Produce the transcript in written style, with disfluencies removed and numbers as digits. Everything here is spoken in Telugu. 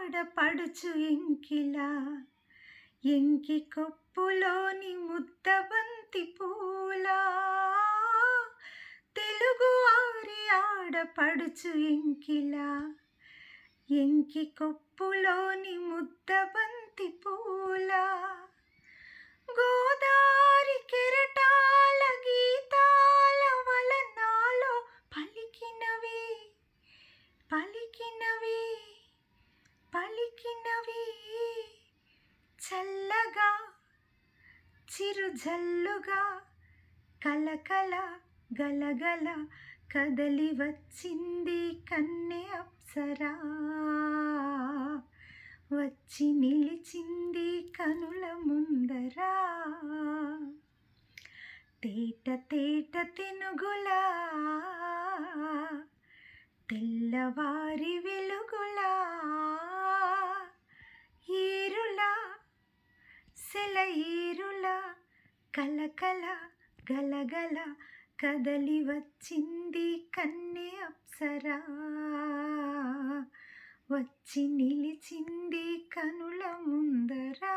ఆడపడుచు ఎంకిలా ఎంకి కొప్పులోని ముద్దబంతి పూలా తెలుగు వారి ఆడపడుచు ఎంకిలా ఎంకి కొప్పులోని ముద్దబంతి పూలా గోదారి కెరటాల గీతాల వలనాలో పలికినవి పలికినవి పలికినవి చల్లగా చిరుజల్లుగా కలకల గలగల కదలి వచ్చింది కన్నె అప్సరా వచ్చి నిలిచింది కనుల ముందరా తేట తేట తెనుగులా తెల్లవారి వెలుగులా ఈరులా సెలయేరులా కలకల గలగల కదలి వచ్చింది కన్నె అప్సరా వచ్చి నిలిచింది కనుల ముందరా.